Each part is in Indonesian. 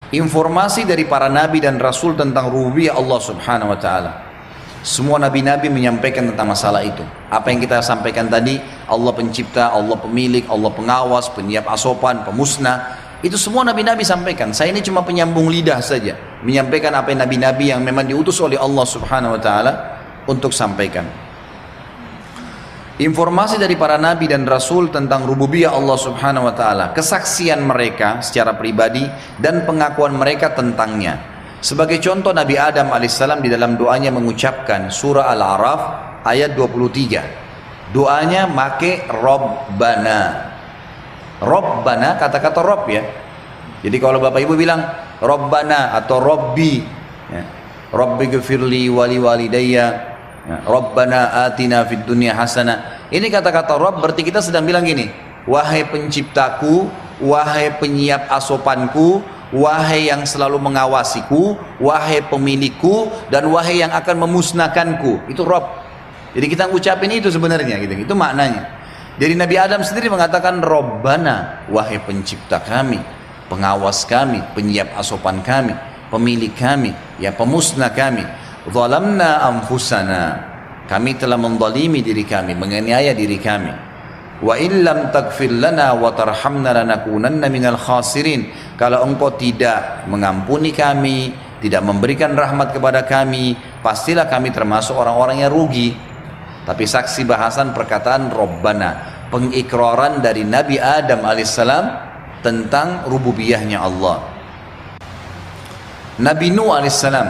Informasi dari para nabi dan rasul tentang rububiyah Allah Subhanahu wa taala. Semua nabi-nabi menyampaikan tentang masalah itu. Apa yang kita sampaikan tadi, Allah pencipta, Allah pemilik, Allah pengawas, penyiap asopan, pemusnah, itu semua nabi-nabi sampaikan. Saya ini cuma penyambung lidah saja, menyampaikan apa yang nabi-nabi yang memang diutus oleh Allah Subhanahu wa taala untuk sampaikan. Informasi dari para nabi dan rasul tentang rububiyah Allah Subhanahu wa taala, kesaksian mereka secara pribadi dan pengakuan mereka tentangnya. Sebagai contoh, Nabi Adam alaihissalam di dalam doanya mengucapkan surah Al-A'raf ayat 23. Doanya make Rabbana. Rabbana, kata-kata Rabb ya. Jadi kalau Bapak Ibu bilang Rabbana atau Rabbi, ya, Rabbi gfirli wali walidayya, ya, Rabbana atina fid dunya hasanah. Ini kata-kata Rabb berarti kita sedang bilang gini, wahai penciptaku, wahai penyiap asopanku, wahai yang selalu mengawasiku, wahai pemilikku, dan wahai yang akan memusnahkanku. Itu Rabb. Jadi kita ngucapin itu sebenarnya gitu. Itu maknanya. Jadi Nabi Adam sendiri mengatakan Rabbana, wahai pencipta kami, pengawas kami, penyiap asopan kami, pemilik kami, ya pemusnah kami. Zalamna anfusana, kami telah menzalimi diri kami, menganiaya diri kami. Wa illam taghfir lana wa tarhamna lanakunanna minal khasirin. Kalau engkau tidak mengampuni kami, tidak memberikan rahmat kepada kami, pastilah kami termasuk orang-orang yang rugi. Tapi saksi bahasan perkataan Rabbana, pengikraran dari Nabi Adam alaihissalam tentang rububiyahnya Allah. Nabi Nuh alaihissalam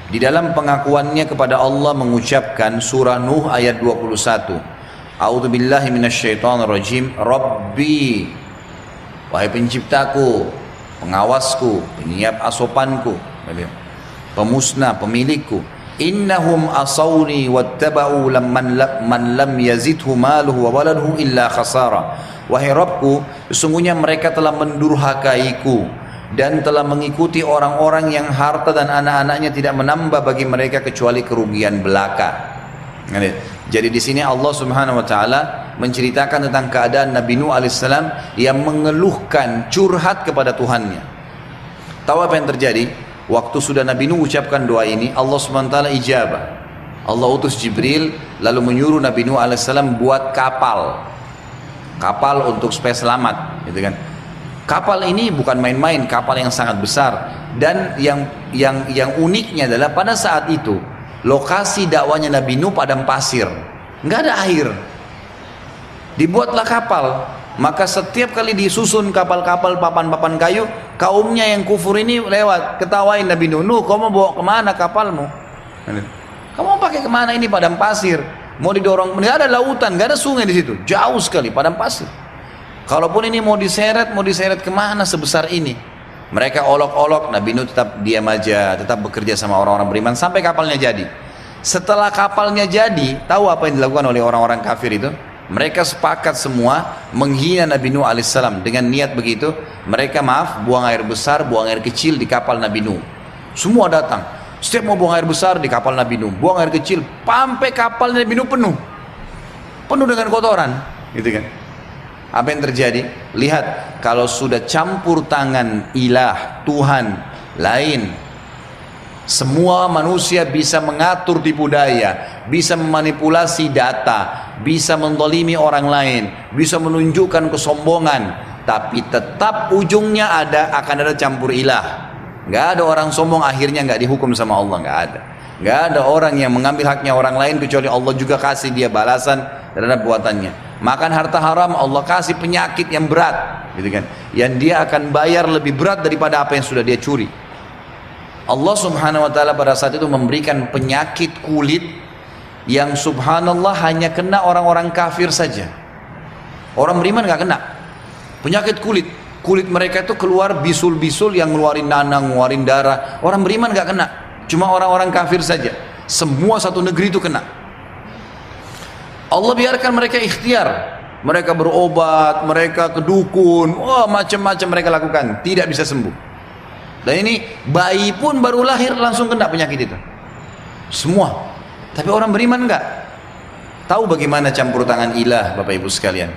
di dalam pengakuannya kepada Allah mengucapkan surah Nuh ayat 21. A'udzu billahi minasyaitonir rajim. Rabbi, wahai penciptaku, pengawasku, penyiap asopanku, pemusnah, pemilikku. Innahum asawni wattaba'u man lam yazidhu maluhu wa waladuhu illa khasara. Wahai Rabbku, sesungguhnya mereka telah mendurhakaiku dan telah mengikuti orang-orang yang harta dan anak-anaknya tidak menambah bagi mereka kecuali kerugian belaka. Jadi di sini Allah Subhanahu wa taala menceritakan tentang keadaan Nabi Nuh alaihissalam yang mengeluhkan, curhat kepada Tuhannya. Tahu apa yang terjadi? Waktu sudah Nabi Nuh ucapkan doa ini, Allah Subhanahu wa taala ijabah. Allah utus Jibril lalu menyuruh Nabi Nuh alaihissalam buat kapal. Kapal untuk supaya selamat, gitu kan. Kapal ini bukan main-main, kapal yang sangat besar. Dan yang uniknya adalah pada saat itu lokasi dakwanya Nabi Nuh padang pasir, nggak ada air. Dibuatlah kapal, maka setiap kali disusun kapal-kapal papan-papan kayu, kaumnya yang kufur ini lewat, ketawain Nabi Nuh, Nuh, kamu bawa kemana kapalmu? Kamu pakai kemana, ini padang pasir? Mau didorong, nggak ada lautan, nggak ada sungai di situ, jauh sekali padang pasir. Kalaupun ini mau diseret kemana sebesar ini? Mereka olok-olok, Nabi Nuh tetap diam aja, tetap bekerja sama orang-orang beriman sampai kapalnya jadi. Setelah kapalnya jadi, tahu apa yang dilakukan oleh orang-orang kafir itu? Mereka sepakat semua menghina Nabi Nuh alaihissalam. Dengan niat begitu, mereka buang air besar, buang air kecil di kapal Nabi Nuh. Semua datang, setiap mau buang air besar di kapal Nabi Nuh, buang air kecil, sampai kapal Nabi Nuh penuh dengan kotoran, gitu kan. Apa yang terjadi? Lihat, kalau sudah campur tangan ilah, Tuhan lain, semua manusia bisa mengatur tipu daya, bisa memanipulasi data, bisa mendolimi orang lain, bisa menunjukkan kesombongan, tapi tetap ujungnya akan ada campur ilah. Nggak ada orang sombong akhirnya nggak dihukum sama Allah, nggak ada. Nggak ada orang yang mengambil haknya orang lain kecuali Allah juga kasih dia balasan terhadap buatannya. Makan harta haram, Allah kasih penyakit yang berat, gitu kan, yang dia akan bayar lebih berat daripada apa yang sudah dia curi. Allah Subhanahu wa taala pada saat itu memberikan penyakit kulit yang subhanallah hanya kena orang-orang kafir saja. Orang beriman nggak kena. Penyakit kulit mereka itu keluar bisul-bisul yang ngeluarin nanah, ngeluarin darah. Orang beriman nggak kena, cuma orang-orang kafir saja. Semua satu negeri itu kena. Allah biarkan mereka ikhtiar, mereka berobat, mereka ke dukun, macam-macam mereka lakukan, tidak bisa sembuh. Dan ini bayi pun baru lahir langsung kena penyakit itu, semua. Tapi orang beriman enggak. Tahu bagaimana campur tangan ilah, Bapak Ibu sekalian?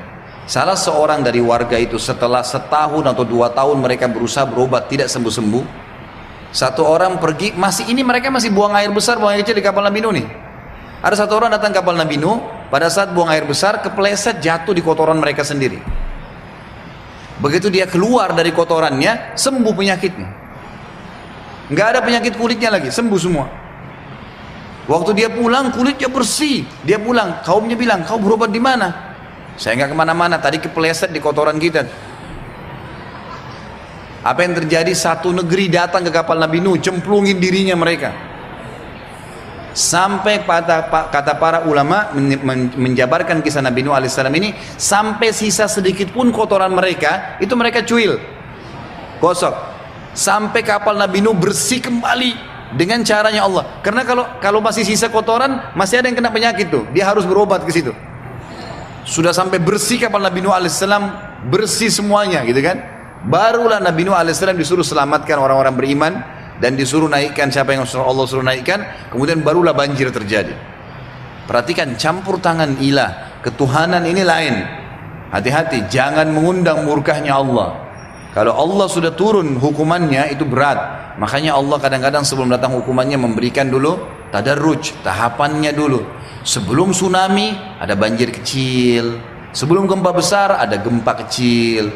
Salah seorang dari warga itu setelah setahun atau 2 tahun mereka berusaha berobat tidak sembuh-sembuh. Satu orang pergi, mereka masih buang air besar, buang air kecil di kapal Nabi Nuh nih. Ada satu orang datang kapal Nabi Nuh, pada saat buang air besar kepleset jatuh di kotoran mereka sendiri. Begitu dia keluar dari kotorannya, sembuh penyakitnya. Nggak ada penyakit kulitnya lagi, sembuh semua. Waktu dia pulang kulitnya bersih. Dia pulang, kaumnya bilang, kau berobat di mana? Saya nggak kemana-mana, tadi kepleset di kotoran kita. Apa yang terjadi? Satu negeri datang ke kapal Nabi Nuh, cemplungin dirinya mereka. Sampai kata para ulama menjabarkan kisah Nabi Nuh alaihissalam ini, sampai sisa sedikit pun kotoran mereka, itu mereka cuil, gosok. Sampai kapal Nabi Nuh bersih kembali dengan caranya Allah. Karena kalau masih sisa kotoran, masih ada yang kena penyakit tuh, dia harus berobat ke situ. Sudah sampai bersih kapal Nabi Nuh alaihissalam, bersih semuanya gitu kan. Barulah Nabi Nuh alaihissalam disuruh selamatkan orang-orang beriman dan disuruh naikkan siapa yang Allah suruh naikkan. Kemudian barulah banjir terjadi. Perhatikan campur tangan ilah, ketuhanan ini lain. Hati-hati, jangan mengundang murkahnya Allah. Kalau Allah sudah turun hukumannya itu berat. Makanya Allah kadang-kadang sebelum datang hukumannya memberikan dulu tadarruj, tahapannya dulu. Sebelum tsunami ada banjir kecil, sebelum gempa besar ada gempa kecil,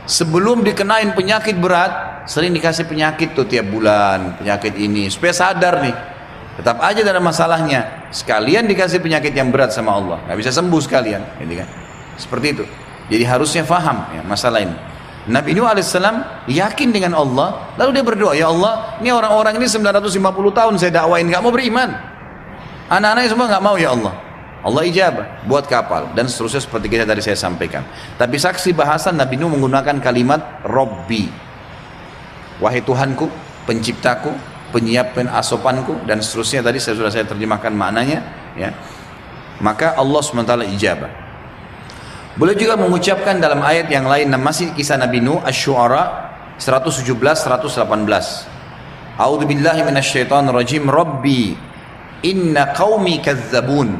sebelum dikenain penyakit berat sering dikasih penyakit tuh tiap bulan, penyakit ini supaya sadar nih, tetap aja ada masalahnya, sekalian dikasih penyakit yang berat sama Allah, nggak bisa sembuh sekalian, gitu kan? Seperti itu. Jadi harusnya faham ya masalah ini. Nabi Nuh alaihissalam yakin dengan Allah, lalu dia berdoa, ya Allah, ini orang-orang ini 950 tahun saya dakwain nggak mau beriman. Anak-anaknya semua nggak mau, ya Allah. Allah ijabah, buat kapal dan seterusnya seperti kita tadi saya sampaikan. Tapi saksi bahasan Nabi Nuh menggunakan kalimat Robbi, wahai Tuhanku, penciptaku, penyiapkan asopanku dan seterusnya. Tadi sudah saya terjemahkan maknanya, ya. Maka Allah SWT ijabah. Boleh juga mengucapkan dalam ayat yang lain, masih kisah Nabi Nuh, Asy-Syu'ara 117-118. A'udzu billahi minasyaitonir rajim. Rabbi inna qaumi kazzabun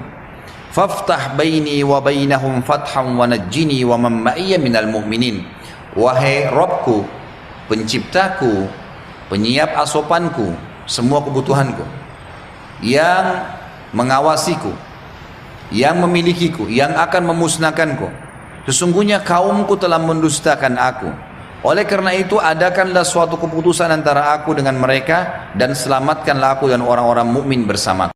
faftah baini wa bainahum fatham wa najjini wa man ma'iyya minal mu'minin. Wahai Rabbku, penciptaku, penyiap asopanku, semua kebutuhanku, yang mengawasiku, yang memilikiku, yang akan memusnahkanku, sesungguhnya kaumku telah mendustakan aku. Oleh karena itu adakanlah suatu keputusan antara aku dengan mereka dan selamatkanlah aku dan orang-orang mukmin bersama.